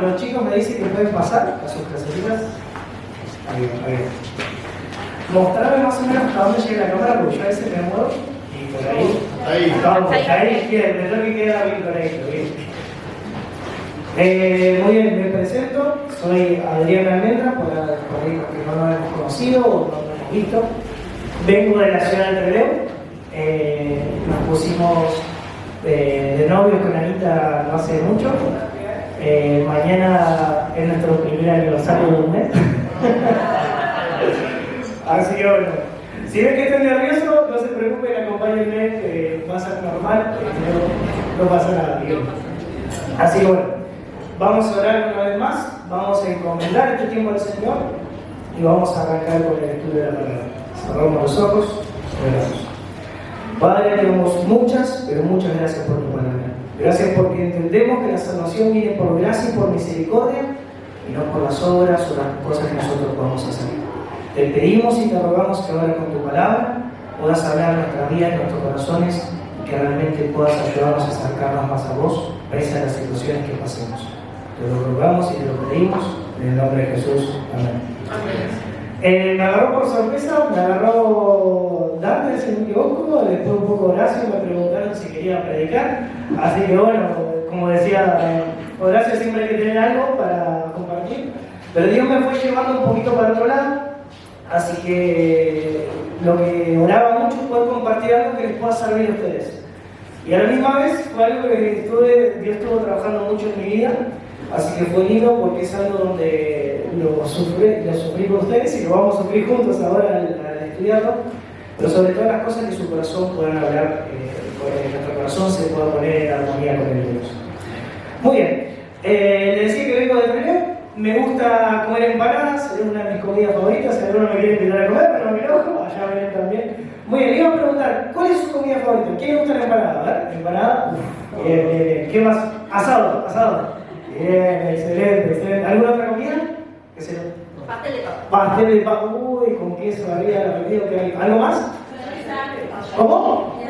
Los chicos me dicen que pueden pasar a sus clasecitas. Ahí va. Mostrarme más o menos hasta dónde llega la cámara, porque yo a veces me muevo y por ahí. Ahí queda, me queda bien por ahí. Muy bien, me presento. Soy Adrián Almendra, por ahí que no nos hemos conocido o no nos hemos visto. Vengo de la ciudad del Trelew. Nos pusimos de novios con Anita no hace mucho. Mañana es nuestro primer aniversario de un mes. Así que bueno, si ven que estoy nervioso, no se preocupen, acompáñenme, va a ser normal, no pasa nada. Así que bueno, vamos a orar una vez más, vamos a encomendar este tiempo al Señor y vamos a arrancar con el estudio de la palabra. Cerramos los ojos, oramos. Padre, tenemos muchas, pero muchas gracias por tu palabra. Gracias porque entendemos que la salvación viene por gracia y por misericordia y no por las obras o las cosas que nosotros podamos hacer. Te pedimos y te rogamos que ahora con tu palabra puedas hablar en nuestras vidas, en nuestros corazones y que realmente puedas ayudarnos a acercarnos más a vos, pese a las situaciones que pasemos. Te lo rogamos y te lo pedimos en el nombre de Jesús. Amén. Me agarró por sorpresa, me agarró Dante, si no me equivoco, después un poco Horacio me preguntaron si quería predicar, así que bueno, como decía Horacio, siempre hay que tener algo para compartir, pero Dios me fue llevando un poquito para otro lado, así que lo que oraba mucho es poder compartir algo que les pueda servir a ustedes. Y a la misma vez fue algo que Dios estuvo trabajando mucho en mi vida, así que fue lindo porque es algo donde lo sufrí con ustedes y lo vamos a sufrir juntos ahora al estudiarlo, pero sobre todas las cosas que su corazón puedan hablar, que nuestro corazón se pueda poner en armonía con el de Dios. Muy bien, les decía que vengo de Trelew, me gusta comer empanadas, es una de mis comidas favoritas, si alguno me quiere invitar a comer, pero no me enojo, allá ven también. Muy bien, le iba a preguntar, ¿cuál es su comida favorita? ¿Quién le gusta la empanada? A ver, empanada, bien. ¿Qué más? Asado. Bien, excelente. ¿Alguna otra comida? ¿Qué sé yo? Pastel de papa. Uy, con queso arriba, ¿algo más? ¿Cómo?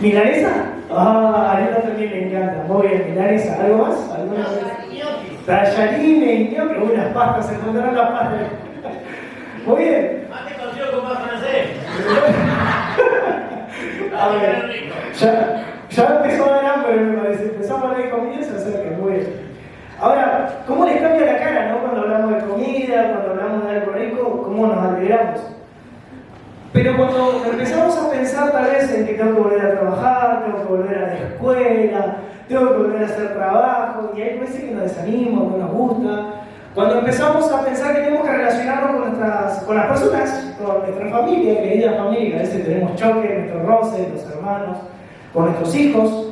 ¿Milanesa? A Anita también le encanta. Muy bien, milanesa. ¿Algo más? Tallarines, ñoque, unas pastas, se encontraron las pastas. Muy bien. Mate cocido con más francés. A ver, ya empezó a dar hambre, me parece. Empezamos a hablar de comida y se acerca. Muy bien. Ahora, ¿cómo les cambia la cara, no? Cuando hablamos de comida, cuando hablamos de algo rico, ¿cómo nos alegramos? Pero cuando empezamos a pensar tal vez en que tengo que volver a trabajar, tengo que volver a la escuela, tengo que volver a hacer trabajo, y hay veces que nos desanimamos, no nos gusta. Cuando empezamos a pensar que tenemos que relacionarnos con las personas, con nuestra familia, querida familia, que a veces tenemos choques, nuestros roces, los hermanos, con nuestros hijos,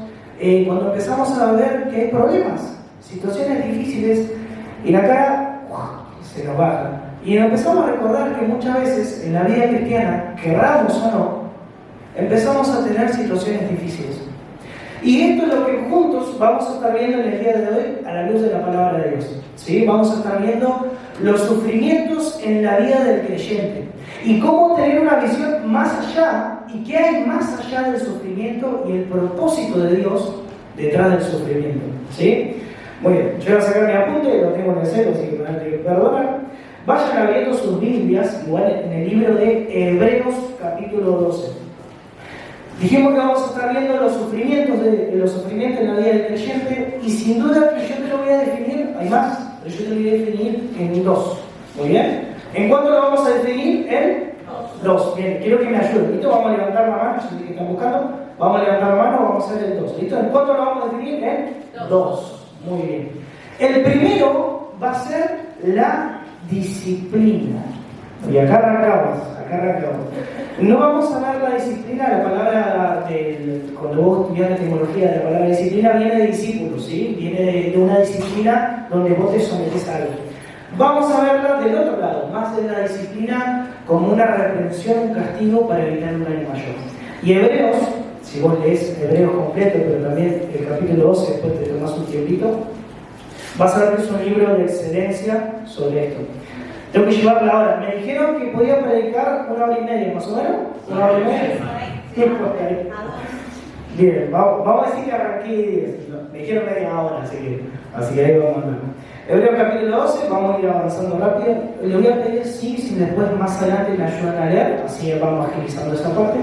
cuando empezamos a ver que hay problemas, situaciones difíciles, y la cara se nos baja. Y empezamos a recordar que muchas veces en la vida cristiana, querramos o no, empezamos a tener situaciones difíciles. Y esto es lo que juntos vamos a estar viendo en el día de hoy a la luz de la palabra de Dios. ¿Sí? Vamos a estar viendo los sufrimientos en la vida del creyente y cómo tener una visión más allá y qué hay más allá del sufrimiento y el propósito de Dios detrás del sufrimiento. ¿Sí? Muy bien, yo voy a sacar mi apunte, lo tengo en el celo, así que me van a tener que perdonar. Vayan abriendo sus Biblias, igual en el libro de Hebreos, capítulo 12. Dijimos que vamos a estar viendo los sufrimientos en la vida del creyente, y sin duda que yo te lo voy a definir, hay más, pero yo te lo voy a definir en dos. Muy bien. ¿En cuánto lo vamos a definir? En dos. Bien, quiero que me ayuden. ¿Listo? Vamos a levantar la mano, si están buscando, vamos a levantar la mano, vamos a hacer el dos. ¿Listo? ¿En cuánto lo vamos a definir? En dos. Muy bien. El primero va a ser la disciplina. Y acá arrancamos. No vamos a ver la disciplina, la palabra, cuando vos estudias la etimología de la palabra disciplina, viene de discípulos, ¿sí? Viene de una disciplina donde vos te sometés a algo. Vamos a verla del otro lado, más de la disciplina como una reprensión, un castigo para evitar un daño mayor. Y Hebreos, si vos lees Hebreos completo, pero también el capítulo 12, después te tomás un tiempito, vas a ver que es un libro de excelencia sobre esto. Tengo que llevar la hora. Me dijeron que podía predicar 1 hora y media, más o menos. 1 hora y media. Bien, vamos a decir que arranqué, me dijeron media hora, así que ahí vamos a andar. Hebreos capítulo 12, vamos a ir avanzando rápido. Le voy a pedir si después más adelante me ayudan a leer, así vamos agilizando esa parte.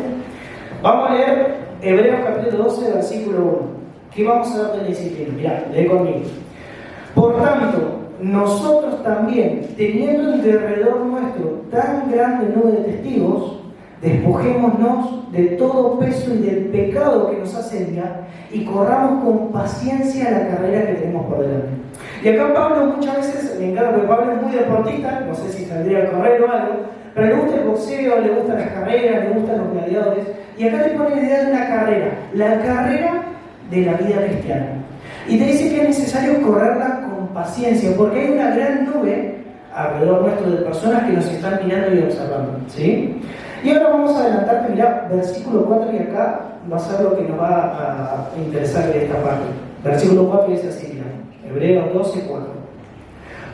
Vamos a leer Hebreos capítulo 12, versículo 1. ¿Qué vamos a ver de la disciplina? Mirá, lee conmigo. Por tanto, nosotros también, teniendo en derredor nuestro tan grande nube de testigos, despojémonos de todo peso y del pecado que nos asedia y corramos con paciencia la carrera que tenemos por delante. Y acá Pablo muchas veces, me encanta porque Pablo es muy deportista, no sé si saldría a correr o algo, pero le gusta el boxeo, le gustan las carreras, le gustan los gladiadores, y acá te pone la idea de una carrera, la carrera de la vida cristiana. Y te dice que es necesario correrla con paciencia, porque hay una gran nube alrededor nuestro de personas que nos están mirando y observando, ¿sí? Y ahora vamos a adelantarte, mirá, versículo 4, y acá va a ser lo que nos va a interesar de esta parte. Versículo 4 dice así, mirá, Hebreos 12, 4.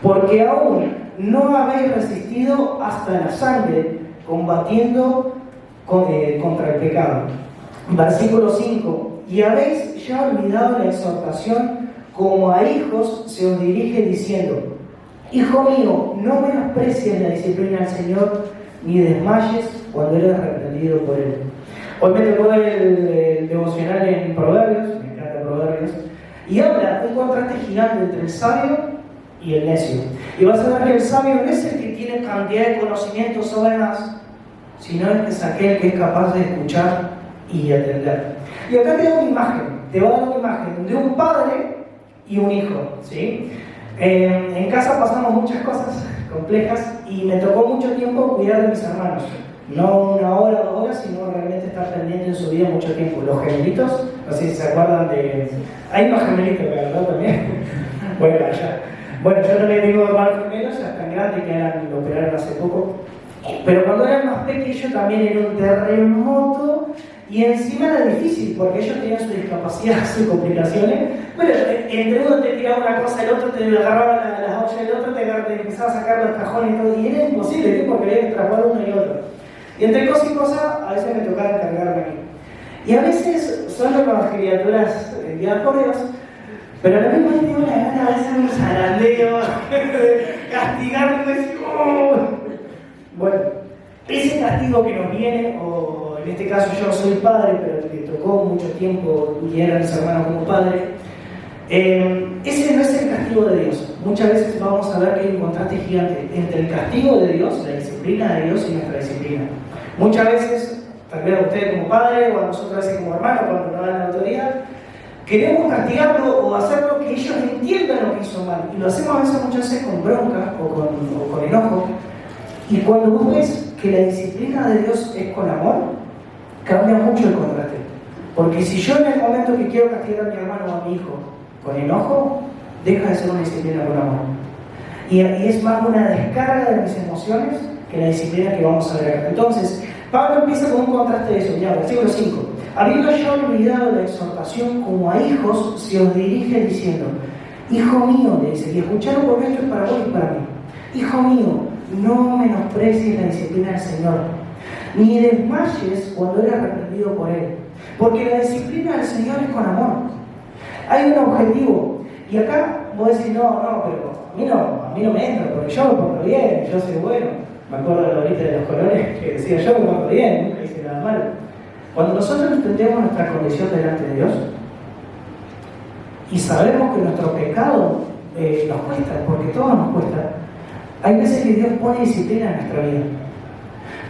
Porque aún no habéis resistido hasta la sangre, combatiendo contra el pecado. Versículo 5. Y habéis ya olvidado la exhortación, como a hijos se os dirige diciendo: Hijo mío, no menosprecies la disciplina del Señor, ni desmayes cuando eres reprendido por Él. Hoy me tocó el devocional en Proverbios, me encanta Proverbios, y habla un contraste gigante entre el sabio y el necio. Y vas a ver que el sabio no es el que tiene cantidad de conocimientos sobre más, sino es aquel que es capaz de escuchar y atender. Y acá te da una imagen, te va a dar una imagen de un padre y un hijo, ¿sí? En casa pasamos muchas cosas complejas y me tocó mucho tiempo cuidar de mis hermanos. No 1 hora, 2 horas, sino realmente estar pendiente en su vida mucho tiempo. Los gemelitos, no sé si se acuerdan de... Hay unos gemelitos, ¿verdad? También. Bueno, ya. Bueno, yo no le digo hermanos gemelos, ya están grandes, que lo operaron hace poco. Pero cuando eran más pequeños también era un terremoto y encima era difícil porque ellos tenían su discapacidad, sus complicaciones. Bueno, entre uno te tiraba una cosa, el otro te agarraba las ollas, el otro te empezaba a sacar los cajones y todo, y era imposible, ¿sí? Porque había que trabajar uno y otro. Y entre cosa y cosa, a veces me tocaba encargarme a mí. Y a veces son las criaturas enviadas por Dios, pero a la misma vez tengo la gana de hacer un zarandeo, de castigarme y decir, ¡oh! Bueno, ese castigo que nos viene, o en este caso yo soy padre, pero le tocó mucho tiempo guiar a mis hermanos como padre, ese no es el castigo de Dios. Muchas veces vamos a ver que hay un contraste gigante entre el castigo de Dios, la disciplina de Dios y nuestra disciplina. Muchas veces, tal vez a usted como padre o a nosotros a veces como hermanos, cuando nos dan la autoridad, queremos castigarlo o hacerlo que ellos entiendan lo que hizo mal. Y lo hacemos a veces muchas veces con bronca o con enojo. Y cuando vos ves que la disciplina de Dios es con amor, cambia mucho el contraste. Porque si yo en el momento que quiero castigar a mi hermano o a mi hijo con enojo, deja de ser una disciplina con amor. Y es más una descarga de mis emociones que la disciplina que vamos a ver acá. Entonces, Pablo empieza con un contraste de eso. Ya, versículo 5. Habiendo ya olvidado la exhortación, como a hijos se os dirige diciendo: Hijo mío, le dice, y escucharon porque esto es para vos y para mí. Hijo mío, no menosprecies la disciplina del Señor, ni desmayes cuando eres reprendido por Él. Porque la disciplina del Señor es con amor. Hay un objetivo. Y acá vos decís, no, pero a mí no me entra, porque yo me porto bien, yo soy bueno. Me acuerdo de la horita de los colores que decía, yo me porto bien, nunca hice nada malo. Cuando nosotros entendemos nuestra condición delante de Dios y sabemos que nuestro pecado nos cuesta, porque todo nos cuesta, hay veces que Dios pone disciplina en nuestra vida.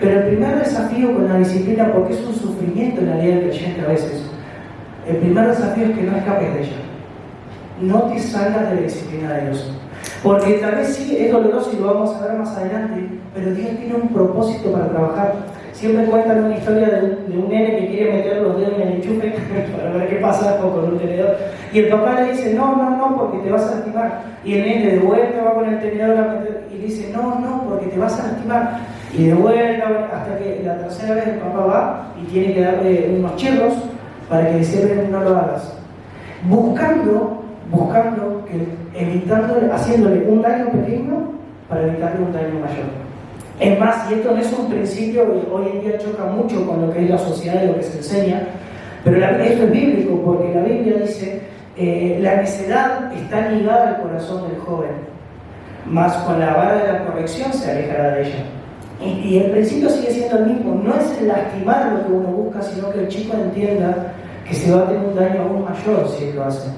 Pero el primer desafío con la disciplina, porque es un sufrimiento en la vida del creyente a veces, el primer desafío es que no escapes de ella. No te salgas de la disciplina de Dios. Porque tal vez sí es doloroso y lo vamos a ver más adelante, pero Dios tiene un propósito para trabajar. Siempre cuentan una historia de un nene que quiere meter los dedos en el enchufe para ver qué pasa con un tenedor. Y el papá le dice, no, porque te vas a lastimar. Y el nene de vuelta va con el tenedor a meter, y le dice, no, porque te vas a lastimar. Y de vuelta, hasta que la tercera vez el papá va y tiene que darle unos chirros para que decirle no lo hagas. Buscando, haciéndole un daño pequeño para evitarle un daño mayor. Es más, y esto no es un principio, y hoy en día choca mucho con lo que es la sociedad y lo que se enseña, Pero esto es bíblico, porque la Biblia dice, la necedad está ligada al corazón del joven, mas con la vara de la corrección se alejará de ella. Y el principio sigue siendo el mismo, no es el lastimar lo que uno busca, sino que el chico entienda que se va a tener un daño aún mayor si él lo hace.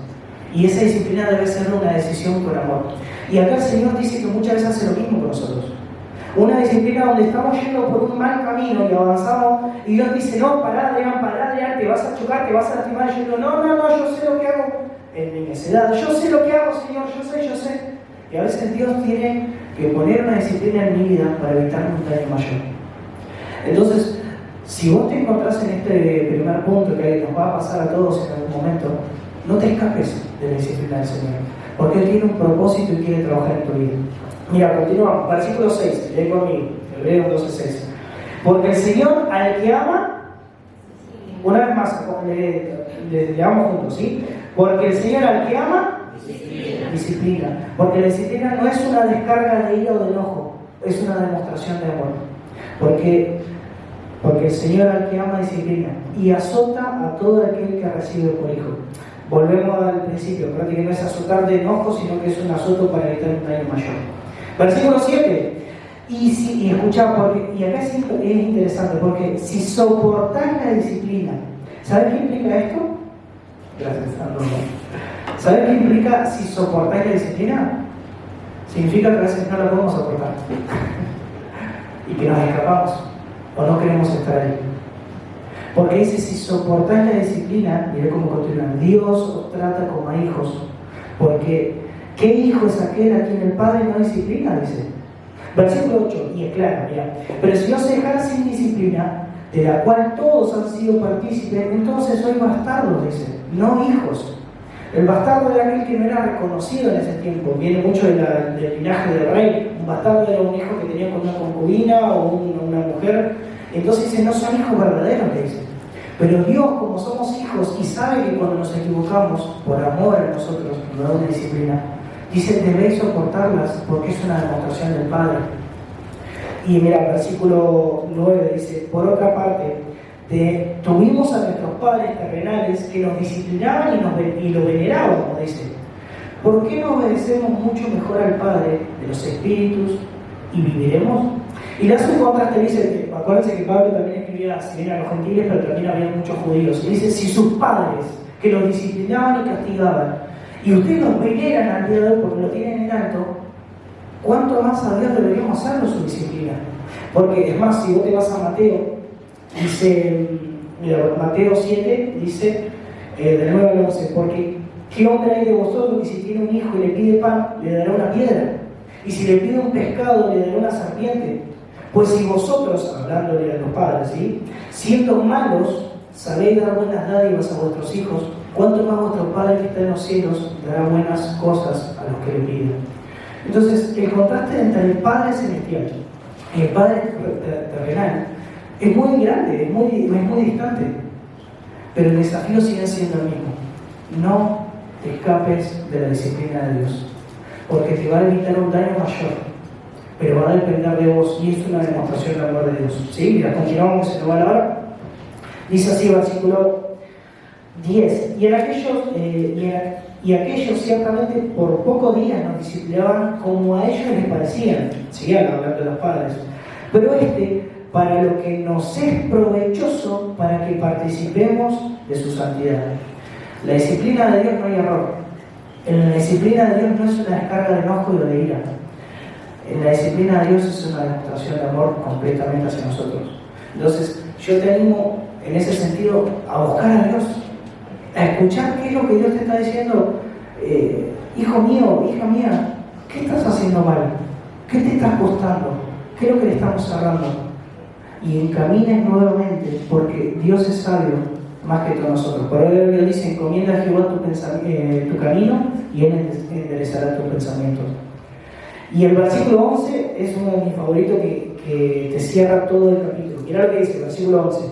Y esa disciplina debe ser una decisión con amor. Y acá el Señor dice que muchas veces hace lo mismo con nosotros. Una disciplina donde estamos yendo por un mal camino y avanzamos, y Dios dice, no, pará, Adrián, te vas a chocar, te vas a lastimar. Y yo digo, no, yo sé lo que hago en mi necedad, yo sé lo que hago, Señor, yo sé. Y a veces Dios tiene que poner una disciplina en mi vida para evitar un daño mayor. Entonces, si vos te encontrás en este primer punto que nos va a pasar a todos en algún momento, no te escapes de la disciplina del Señor, porque Él tiene un propósito y quiere trabajar en tu vida. Mira, continuamos, versículo 6, lee conmigo, Hebreos 12:6. Porque el Señor al que ama, una vez más, leamos juntos, ¿sí? Porque el Señor al que ama, disciplina. Porque la disciplina no es una descarga de ira o de enojo, es una demostración de amor. Porque el Señor al que ama disciplina y azota a todo aquel que recibe por hijo. Volvemos al principio, creo que no es azotar de enojo, sino que es un azoto para evitar un daño mayor. Versículo 7. Y escuchá, y acá es interesante, porque si soportáis la disciplina, ¿sabes qué implica esto? Gracias, Antonio. ¿Sabes qué implica si soportáis la disciplina? Significa que a veces no la podemos soportar y que nos escapamos o no queremos estar ahí. Porque dice, si soportáis la disciplina, miré cómo continúa, Dios os trata como a hijos. Porque, ¿qué hijo es aquel a quien el Padre no disciplina? Dice. Versículo 8, y es claro, mira. Pero si os dejáis sin disciplina, de la cual todos han sido partícipes, entonces sois bastardos, dice, no hijos. El bastardo era aquel que no era reconocido en ese tiempo. Viene mucho del linaje del rey. Un bastardo era un hijo que tenía con una concubina o una mujer. Entonces dice, no son hijos verdaderos, le dice. Pero Dios, como somos hijos y sabe que cuando nos equivocamos, por amor a nosotros, nos da una disciplina, dice, debéis soportarlas porque es una demostración del Padre. Y mira, el versículo 9 dice, por otra parte, tuvimos a nuestros padres terrenales que nos disciplinaban y lo veneraban, como dice. ¿Por qué no obedecemos mucho mejor al Padre de los espíritus y viviremos? Y le hace un contraste, dice, acuérdense que Pablo también escribía, si bien a los gentiles, pero también había muchos judíos. Y dice, si sus padres, que los disciplinaban y castigaban, y ustedes los veneran al día de hoy porque lo tienen en alto, ¿cuánto más a Dios deberíamos hacerlo su disciplina? Porque, es más, si vos te vas a Mateo, dice, mira, Mateo 7, dice, del 9 al 11, porque ¿qué hombre hay de vosotros que si tiene un hijo y le pide pan, le dará una piedra? Y si le pide un pescado, le dará una serpiente. Pues si vosotros, hablándole a los padres, ¿sí?, siendo malos, sabéis dar buenas dádivas a vuestros hijos, ¿cuánto más vuestro Padre que está en los cielos dará buenas cosas a los que le piden? Entonces, el contraste entre el Padre celestial y el Padre terrenal es muy grande, es muy distante, pero el desafío sigue siendo el mismo. No te escapes de la disciplina de Dios, porque te va a evitar un daño mayor, pero va a depender de vos, y es una demostración del amor de Dios. ¿Sí? Mira, continuamos, se nos va la hora. Dice así, versículo 10, y aquellos ciertamente por pocos días nos disciplinaban como a ellos les parecían, siguen hablando de los padres, pero para lo que nos es provechoso, para que participemos de su santidad. La disciplina de Dios no hay error. En la disciplina de Dios no es una descarga de enojo y de ira. En la disciplina de Dios es una demostración de amor completamente hacia nosotros. Entonces, yo te animo en ese sentido a buscar a Dios, a escuchar qué es lo que Dios te está diciendo. Hijo mío, hija mía, ¿qué estás haciendo mal? ¿Qué te está costando? ¿Qué es lo que le estamos cerrando? Y encamines nuevamente, porque Dios es sabio más que todos nosotros. Por eso Dios dice, encomienda a Jehová tu camino y Él enderezará tus pensamientos. Y el versículo 11 es uno de mis favoritos que te cierra todo el capítulo. Mirá lo que dice el versículo 11.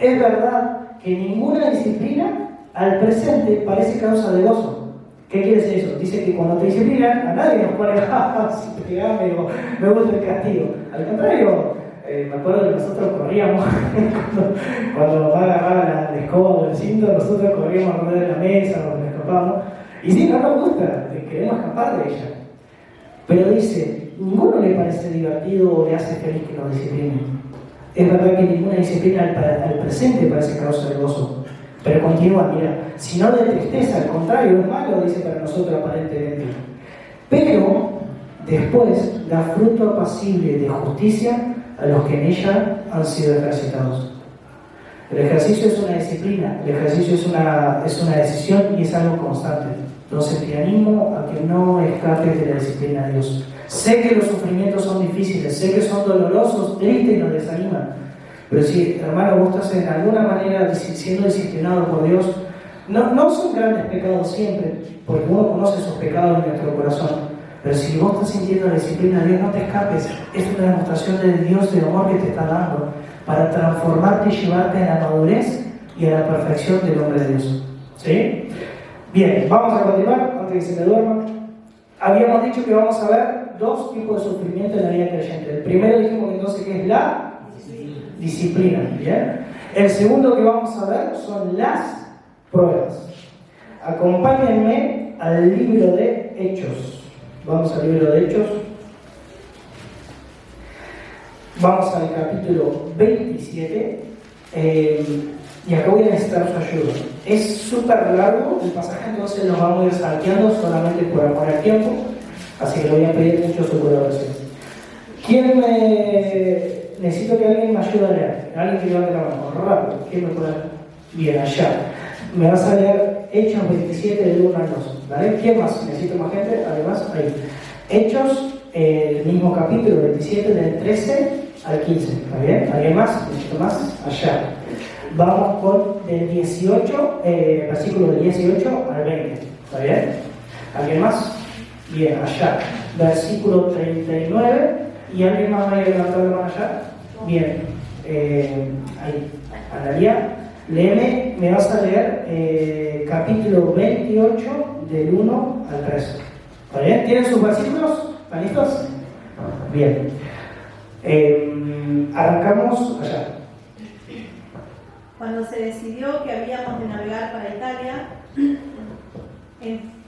Es verdad que ninguna disciplina al presente parece causa de gozo. ¿Qué quiere decir eso? Dice que cuando te disciplinan, a nadie nos pone, si te pegás, me gusta el castigo. Al contrario, me acuerdo que nosotros corríamos, cuando papá agarraba la escoba o el cinto, nosotros corríamos alrededor de la mesa o nos escapábamos. Y sí, no nos gusta, queremos escapar de ella. Pero dice, ninguno le parece divertido o le hace feliz que nos disciplinen. Es verdad que ninguna disciplina al presente parece causa de gozo. Pero continúa, mira, sino de tristeza, al contrario, es malo, dice para nosotros aparentemente. Pero después da fruto apacible de justicia a los que en ella han sido ejercitados. El ejercicio es una disciplina, el ejercicio es una decisión y es algo constante. Entonces te animo a que no escapes de la disciplina de Dios. Sé que los sufrimientos son difíciles, sé que son dolorosos, tristes y nos desaniman. Pero si, hermano, vos estás en alguna manera siendo disciplinado por Dios, no son grandes pecados siempre, porque uno conoce esos pecados en nuestro corazón. Pero si vos estás sintiendo la disciplina de Dios, no te escapes. Es una demostración de Dios, de amor que te está dando para transformarte y llevarte a la madurez y a la perfección del hombre de Dios. ¿Sí? Bien, vamos a continuar antes que se me duerma. Habíamos dicho que vamos a ver dos tipos de sufrimiento en la vida creyente. El primero dijimos entonces que es la disciplina. ¿Bien? El segundo que vamos a ver son las pruebas. Acompáñenme al libro de Hechos. Vamos al libro de Hechos. Vamos al capítulo 27. Y acá voy a necesitar su ayuda. Es súper largo el pasaje, entonces nos vamos a ir salteando solamente por amor al tiempo. Así que le voy a pedir mucho su colaboración. Necesito que alguien me ayude a leer. Alguien que levante la mano. Rápido. ¿Quién me puede? Bien, allá. Me vas a leer Hechos 27 del 1 al 2. ¿Vale? ¿Quién más? Necesito más gente. Además, ahí. Hechos, el mismo capítulo 27 del 13 al 15. ¿Está bien? ¿Alguien más? Necesito más. Allá. Vamos con del 18, versículo del 18 al 20. ¿Está bien? ¿Alguien más? Bien, allá. Versículo 39. ¿Y alguien más va a levantar la mano allá? Bien. Ahí. Analia, léeme, me vas a leer capítulo 28 del 1 al 3. ¿Está bien? ¿Tienen sus versículos? ¿Están listos? Bien. Arrancamos allá. Cuando se decidió que habíamos de navegar para Italia,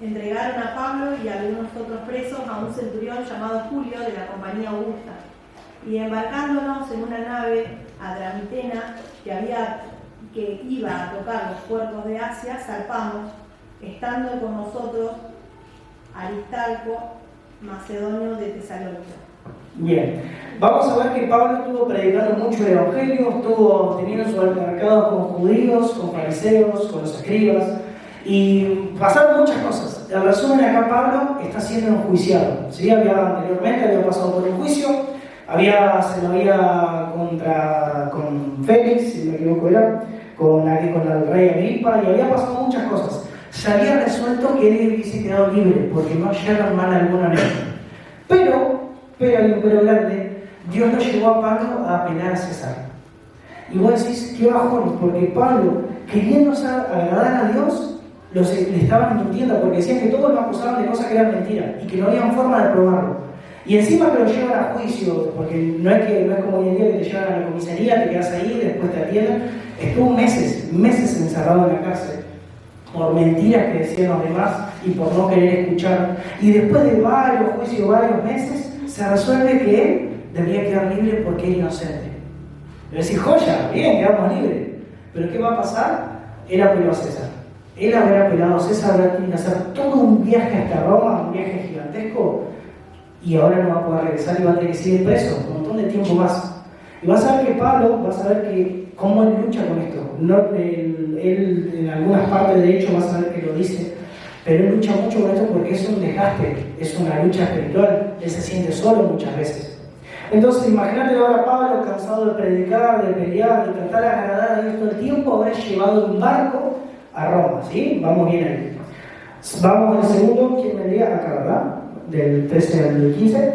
entregaron a Pablo y a algunos otros presos a un centurión llamado Julio de la compañía Augusta. Y embarcándonos en una nave Adramitena que iba a tocar los puertos de Asia, zarpamos, estando con nosotros Aristarco, macedonio de Tesalónica. Bien, vamos a ver que Pablo estuvo predicando mucho el Evangelio, estuvo teniendo su altercado con judíos, con fariseos, con los escribas, y pasaron muchas cosas. En resumen, acá Pablo está siendo enjuiciado. ¿Sí? Anteriormente había pasado por un juicio, se lo había con Félix, si no me equivoco era, con el rey Agripa, y había pasado muchas cosas. Se había resuelto que él hubiese quedado libre, porque no hallaron mal alguna ley. Pero hay un pero grande, Dios lo llevó a Pablo a apelar a César. Y vos decís, qué bajón, porque Pablo, queriendo agradar a Dios, le estaban mintiendo, porque decían que todos lo acusaban de cosas que eran mentiras y que no había forma de probarlo. Y encima que lo llevan a juicio, porque no es como hoy en día que te llevan a la comisaría, te quedas ahí, después te atienden. Estuvo meses encerrado en la cárcel por mentiras que decían los demás y por no querer escuchar. Y después de varios juicios, varios meses, se resuelve que él debería quedar libre porque es inocente. Le decís, joya, bien, quedamos libres. Pero ¿qué va a pasar? Él apeló a César. Él habrá apelado a César, habrá tenido que hacer todo un viaje hasta Roma, un viaje gigantesco, y ahora no va a poder regresar y va a tener que seguir preso un montón de tiempo más. Y vas a ver que Pablo, cómo él lucha con esto. Él en algunas partes de hecho vas a ver que lo dice, pero él lucha mucho con esto porque es un desgaste, es una lucha espiritual, él se siente solo muchas veces. Entonces imagínate ahora a Pablo cansado de predicar, de pelear, de tratar de agradar a Dios todo el tiempo, habrá llevado un barco a Roma, ¿sí? Vamos bien ahí. Vamos al segundo, ¿quién me lea acá, verdad? Del 13 al 15.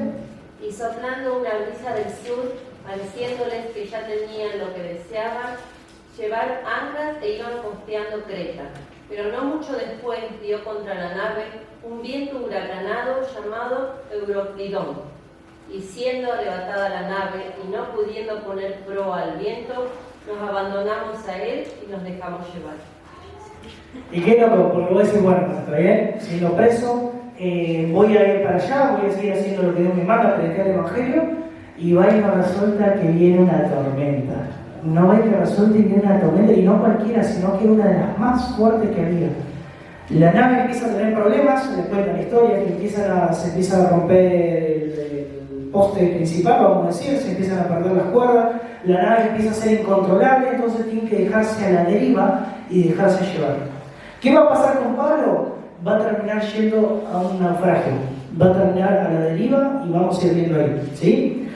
Y soplando una brisa del sur, pareciéndoles que ya tenían lo que deseaban, llevar anclas e iban costeando Creta. Pero no mucho después dio contra la nave un viento huracanado llamado Euroclidón, Y siendo arrebatada la nave y no pudiendo poner proa al viento, nos abandonamos a él y nos dejamos llevar. Y qué loco, porque vos decís, bueno, está bien, siendo preso, voy a ir para allá, voy a seguir haciendo lo que Dios me manda, predicar el Evangelio, y va y me resulta que viene una tormenta. No va que resulta que viene una tormenta, y no cualquiera, sino que una de las más fuertes que había. La nave empieza a tener problemas, les cuento la historia, que se empieza a romper el poste principal, vamos a decir, se empiezan a perder las cuerdas, la nave empieza a ser incontrolable, entonces tiene que dejarse a la deriva y dejarse llevar. ¿Qué va a pasar con Pablo? Va a terminar yendo a un naufragio, va a terminar a la deriva y vamos a ir viendo ahí, ¿sí?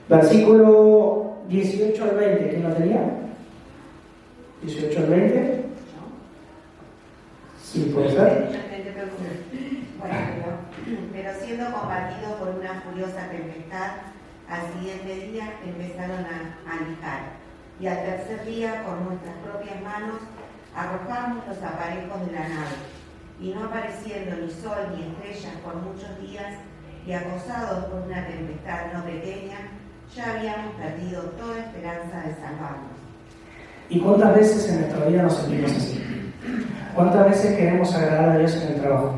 Versículo 18 al 20, ¿quién lo tenía? 18 al 20. Sí, puede ser. Bueno, pero siendo combatidos por una furiosa tempestad, al siguiente día empezaron a lijar, y al tercer día, por nuestras propias manos, arrojamos los aparejos de la nave, y no apareciendo ni sol ni estrellas por muchos días, y acosados por una tempestad no pequeña, ya habíamos perdido toda esperanza de salvarnos. ¿Y cuántas veces en nuestra vida nos sentimos así? ¿Cuántas veces queremos agradar a Dios en el trabajo?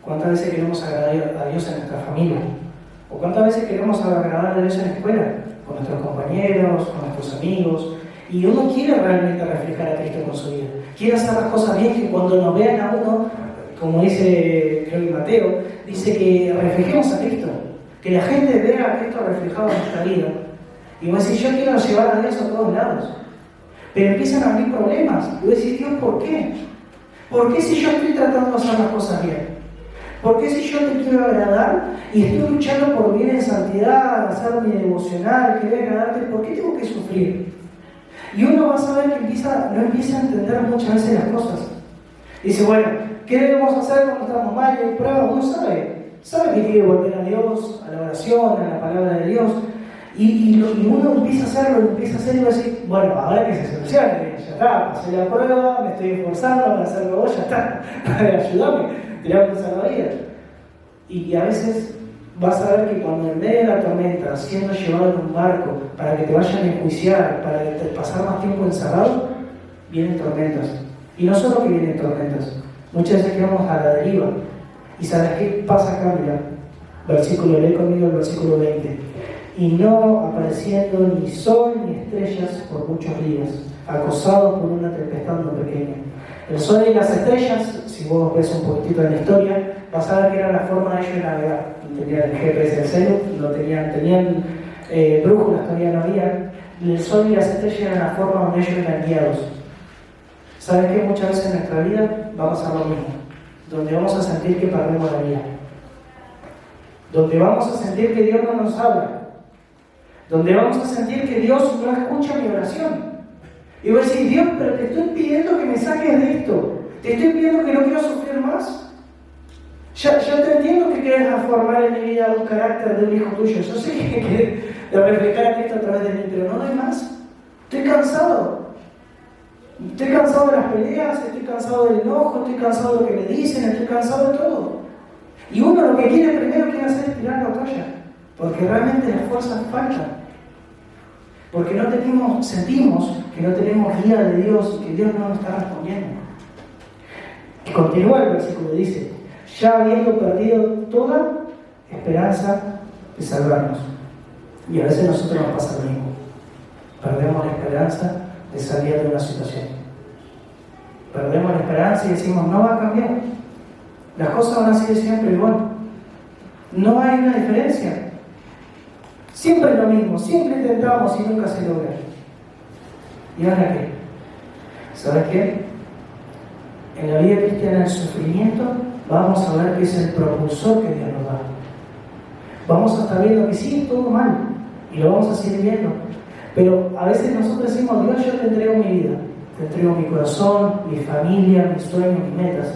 ¿Cuántas veces queremos agradar a Dios en nuestra familia? ¿O cuántas veces queremos agradar a Dios en la escuela? Con nuestros compañeros, con nuestros amigos. Y uno quiere realmente reflejar a Cristo con su vida. Quiere hacer las cosas bien, que cuando nos vean a uno, como dice, creo que Mateo, dice que reflejemos a Cristo. Que la gente vea a Cristo reflejado en nuestra vida. Y vos decís, yo quiero llevar a Dios a todos lados. Pero empiezan a venir problemas. Y vos decís, Dios, ¿por qué? ¿Por qué si yo estoy tratando de hacer las cosas bien? ¿Por qué si yo te quiero agradar y estoy luchando por vivir en santidad, hacer mi devocional, querer agradarte, por qué tengo que sufrir? Y uno va a saber que no empieza a entender muchas veces las cosas. Dice, bueno, ¿qué debemos hacer cuando estamos mal y hay pruebas? Uno sabe que tiene que volver a Dios, a la oración, a la palabra de Dios. Y uno empieza a hacerlo y va a decir, bueno, ahora que se solucione, ya está, pasé la prueba, me estoy esforzando para hacerlo vos, ya está, ayúdame, tirame un salvavidas. Y a veces vas a ver que cuando en medio de la tormenta, siendo llevado en un barco para que te vayan a enjuiciar, para pasar más tiempo encerrado, vienen tormentas. Y no solo que vienen tormentas, muchas veces quedamos a la deriva. ¿Y sabes qué pasa acá? Mira, lee conmigo el versículo 20. Y no apareciendo ni sol ni estrellas por muchos días, acosados por una tempestad no pequeña. El sol y las estrellas, si vos ves un poquitito de la historia, vas a ver que era la forma de ellos de navegar. Tenían el GPS del celu, tenían brújulas, todavía no había. El sol y las estrellas eran la forma donde ellos eran guiados. ¿Sabes qué? Muchas veces en nuestra vida va a pasar lo mismo, donde vamos a sentir que perdemos la vida, donde vamos a sentir que Dios no nos habla, donde vamos a sentir que Dios no escucha mi oración. Y voy a decir, Dios, pero te estoy pidiendo que me saques de esto, te estoy pidiendo que no quiero sufrir más. Ya te entiendo que quieres formar en mi vida un carácter de un hijo tuyo, yo sé que quieres reflejar a Cristo a través de mí, pero no doy más. Estoy cansado de las peleas, estoy cansado del enojo, estoy cansado de lo que me dicen, estoy cansado de todo. Y uno lo que primero quiere hacer es tirar la toalla, porque realmente las fuerzas faltan. Porque sentimos que no tenemos guía de Dios y que Dios no nos está respondiendo. Y continúa el versículo, dice, ya habiendo perdido toda esperanza de salvarnos. Y a veces a nosotros nos pasa lo mismo. Perdemos la esperanza de salir de una situación. Perdemos la esperanza y decimos, no va a cambiar. Las cosas van a seguir siempre igual. No hay una diferencia. Siempre es lo mismo, siempre intentamos y nunca se logra. ¿Y ahora qué? ¿Sabes qué? En la vida cristiana, el sufrimiento, vamos a ver que es el propulsor que Dios nos da. Vamos a estar viendo que sí, es todo mal, y lo vamos a seguir viendo. Pero a veces nosotros decimos, Dios, yo te entrego mi vida, te entrego mi corazón, mi familia, mis sueños, mis metas.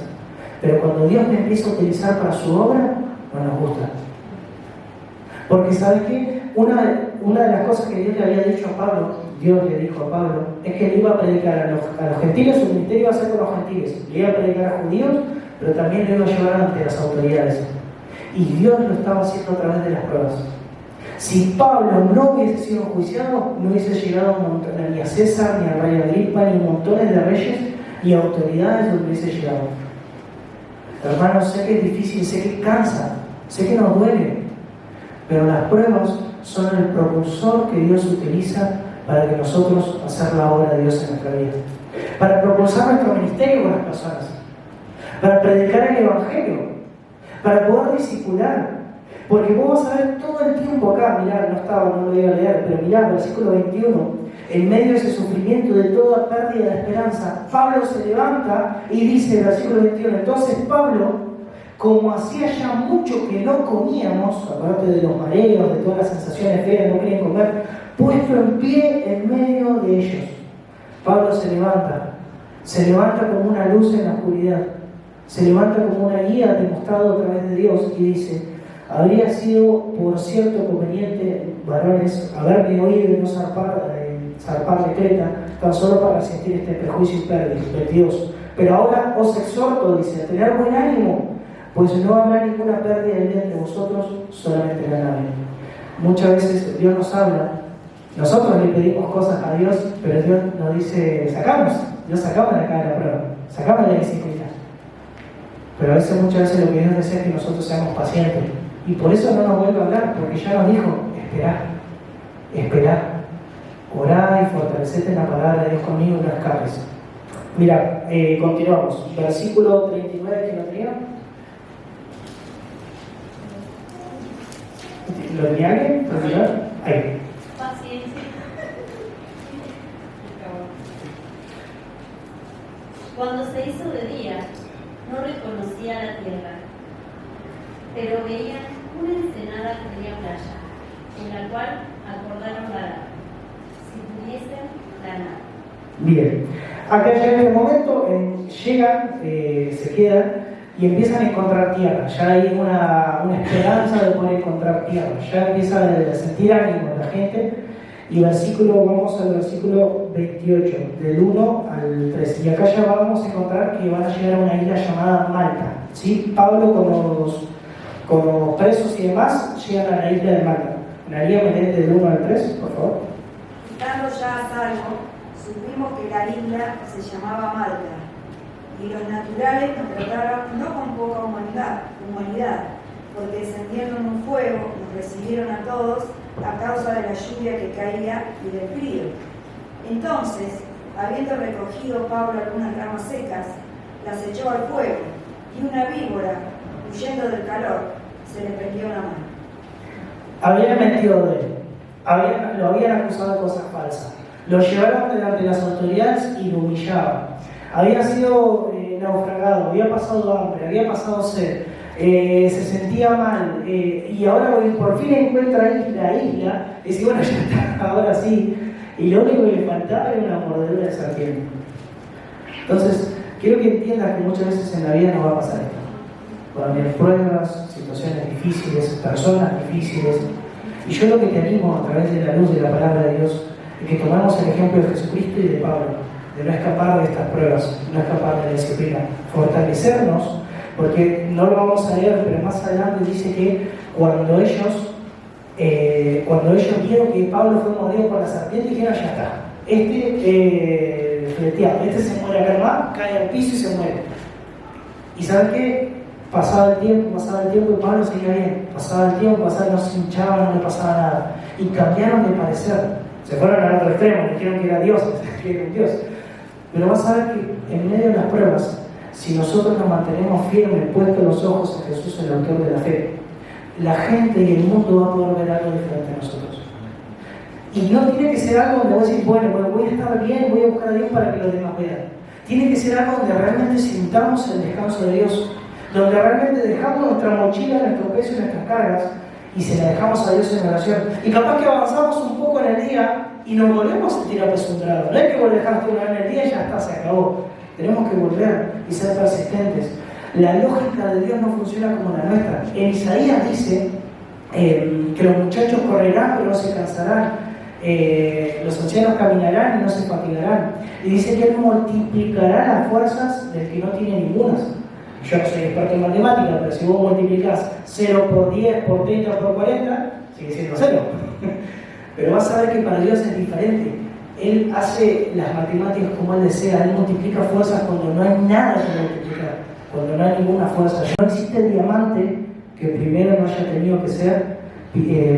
Pero cuando Dios me empieza a utilizar para su obra, no nos gusta. Porque ¿sabes qué? Una de las cosas que Dios le había dicho a Pablo, Dios le dijo a Pablo, es que él iba a predicar a los gentiles, su ministerio iba a ser con los gentiles, le iba a predicar a judíos, pero también lo iba a llevar ante las autoridades. Y Dios lo estaba haciendo a través de las pruebas. Si Pablo no hubiese sido enjuiciado, no hubiese llegado ni a César, ni al rey Agripa, ni montones de reyes y autoridades donde hubiese llegado. Hermanos, sé que es difícil, sé que cansa, sé que nos duele, pero las pruebas son el propulsor que Dios utiliza para que nosotros hacer la obra de Dios en nuestra vida, para propulsar nuestro ministerio con las personas, para predicar el Evangelio, para poder discipular. Porque vos vas a ver todo el tiempo acá, mirá, no lo iba a leer, pero mirá, versículo 21, en medio de ese sufrimiento, de toda pérdida de esperanza, Pablo se levanta y dice, versículo 21, entonces Pablo, como hacía ya mucho que no comíamos, aparte de los mareos, de todas las sensaciones feas, no querían comer, puesto en pie en medio de ellos. Pablo se levanta como una luz en la oscuridad, se levanta como una guía demostrada a través de Dios y dice, habría sido, por cierto, conveniente, varones, haberme oído y no zarpar de Creta, tan solo para resistir este prejuicio y Dios. Pero ahora os exhorto, dice, a tener buen ánimo, pues no habrá ninguna pérdida de vida entre vosotros, solamente la nave. Muchas veces Dios nos habla, nosotros le pedimos cosas a Dios, pero Dios nos dice, Dios sacamos de acá de la prueba, sacamos de la disciplina. Pero muchas veces lo que Dios desea es que nosotros seamos pacientes. Y por eso no nos vuelve a hablar, porque ya nos dijo, esperá, orá y fortalecete en la palabra de Dios conmigo y no escapes. Mira, continuamos. Versículo 39, ¿quién lo tenía? ¿Lo tenía alguien? Ahí. Paciencia. Cuando se hizo de día, no reconocía la tierra, pero veían una ensenada que tenía playa, en la cual acordaron la si pudiesen la nada. Bien, acá ya en este momento llegan, se quedan y empiezan a encontrar tierra. Ya hay una esperanza de poder encontrar tierra, ya empieza a sentir ánimo la gente. Y vamos al versículo 28, del 1 al 3. Y acá ya vamos a encontrar que van a llegar a una isla llamada Malta. ¿Sí? Pablo con los presos y demás llegan a la isla de Malta. María, me lees del 1 al 3, por favor. Estando ya a salvo, supimos que la isla se llamaba Malta, y los naturales nos trataron no con poca humanidad, porque descendiendo en un fuego nos recibieron a todos a causa de la lluvia que caía y del frío. Entonces, habiendo recogido Pablo algunas ramas secas, las echó al fuego, y una víbora, huyendo del calor, se le prendió la mano. Habían mentido de él, lo habían acusado de cosas falsas, lo llevaron delante de las autoridades y lo humillaban. Había sido naufragado, había pasado hambre, había pasado sed, se sentía mal, y ahora por fin encuentra la isla y dice, bueno, ya está, ahora sí. Y lo único que le faltaba era una mordedura de serpiente. Entonces, quiero que entiendas que muchas veces en la vida nos va a pasar esto. Van a haber pruebas, situaciones difíciles, personas difíciles. Y yo lo que te animo a través de la luz de la palabra de Dios es que tomemos el ejemplo de Jesucristo y de Pablo, de no escapar de estas pruebas, no escapar de la disciplina, fortalecernos, porque no lo vamos a leer, pero más adelante dice que cuando ellos vieron que Pablo fue mordido por la serpiente, dijeron, ya está, este se muere acá nomás, cae al piso y se muere. ¿Y saben qué? Pasaba el tiempo y Pablo seguía bien. Pasaba el tiempo, no se hinchaba, no le pasaba nada. Y cambiaron de parecer. Se fueron al otro extremo, dijeron que era Dios, que era un Dios. Pero vas a ver que en medio de las pruebas, si nosotros nos mantenemos firmes, puestos los ojos en Jesús, el autor de la fe, la gente y el mundo va a poder ver algo diferente a nosotros. Y no tiene que ser algo donde voy a decir, bueno, voy a estar bien, voy a buscar a Dios para que los demás vean. Tiene que ser algo donde realmente sintamos el descanso de Dios, donde realmente dejamos nuestra mochila, nuestro peso y nuestras cargas y se la dejamos a Dios en oración. Y capaz que avanzamos un poco en el día y nos volvemos a sentir apesuntrados. No es que dejaste una vez en el día y ya está, se acabó. Tenemos que volver y ser persistentes. La lógica de Dios no funciona como la nuestra. En Isaías dice que los muchachos correrán pero no se cansarán, los ancianos caminarán y no se fatigarán. Y dice que Él multiplicará las fuerzas del que no tiene ningunas. Yo no soy experto en matemática, pero si vos multiplicás 0 por 10, por 30, por 40, sigue siendo 0. Pero vas a ver que para Dios es diferente. Él hace las matemáticas como Él desea. Él multiplica fuerzas cuando no hay nada que multiplicar, cuando no hay ninguna fuerza. No existe diamante que primero no haya tenido que ser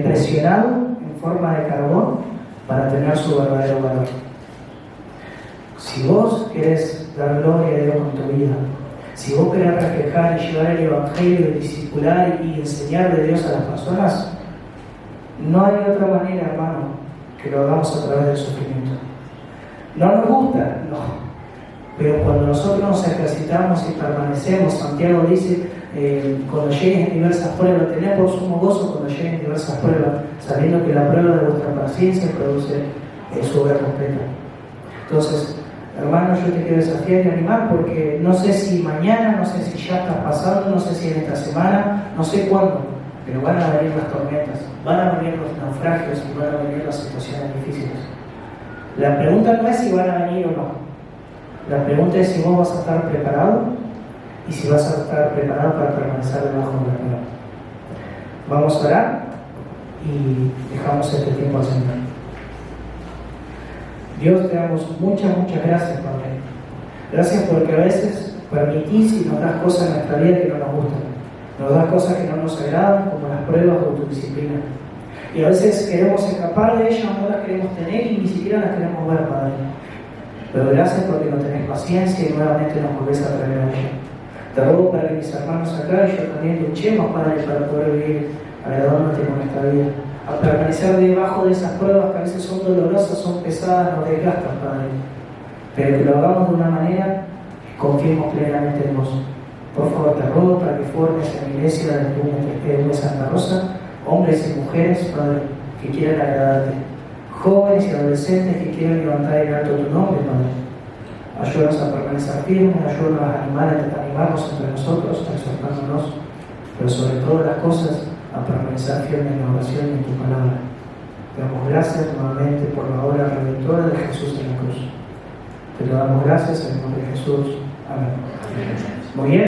presionado en forma de carbón para tener su verdadero valor. Si vos querés dar gloria a Dios con tu vida, si vos querés reflejar y llevar el Evangelio, discipular y enseñar de Dios a las personas, no hay otra manera, hermano, que lo hagamos a través del sufrimiento. No nos gusta, no. Pero cuando nosotros nos ejercitamos y permanecemos, Santiago dice, cuando lleguen diversas pruebas, tened por sumo gozo cuando lleguen diversas pruebas, sabiendo que la prueba de vuestra paciencia produce su obra completa. Entonces, hermano, yo te quiero desafiar y animar porque no sé si mañana, no sé si ya está pasando, no sé si en esta semana, no sé cuándo, pero van a venir las tormentas, van a venir los naufragios y van a venir las situaciones difíciles. La pregunta no es si van a venir o no. La pregunta es si vos vas a estar preparado y si vas a estar preparado para permanecer debajo de la prueba. Vamos a orar y dejamos este tiempo al Señor. Dios, te damos muchas gracias, Padre. Gracias porque a veces permitís y nos das cosas en nuestra vida que no nos gustan. Nos das cosas que no nos agradan, como las pruebas de autodisciplina. Y a veces queremos escapar de ellas, no las queremos tener y ni siquiera las queremos ver, Padre. Pero gracias porque no tenés paciencia y nuevamente nos volvés a traer a ella. Te ruego para que mis hermanos acá y yo también luchemos, Padre, para poder vivir agradándote con nuestra vida. A permanecer debajo de esas pruebas que a veces son dolorosas, son pesadas, nos desgastan, Padre. Pero que lo hagamos de una manera que confiemos plenamente en vos. Por favor, te ruego para que formes en la iglesia de Santa Rosa hombres y mujeres, Padre, que quieran agradarte. Jóvenes y adolescentes que quieran levantar en alto tu nombre, Padre. Ayúdanos a permanecer firmes, ayúdanos a animarnos entre nosotros, exhortándonos, pero sobre todas las cosas, a permanecer firmes en la oración y en tu palabra. Te damos gracias nuevamente por la obra redentora de Jesús en la cruz. Te lo damos gracias en el nombre de Jesús. Amén. Muy bien.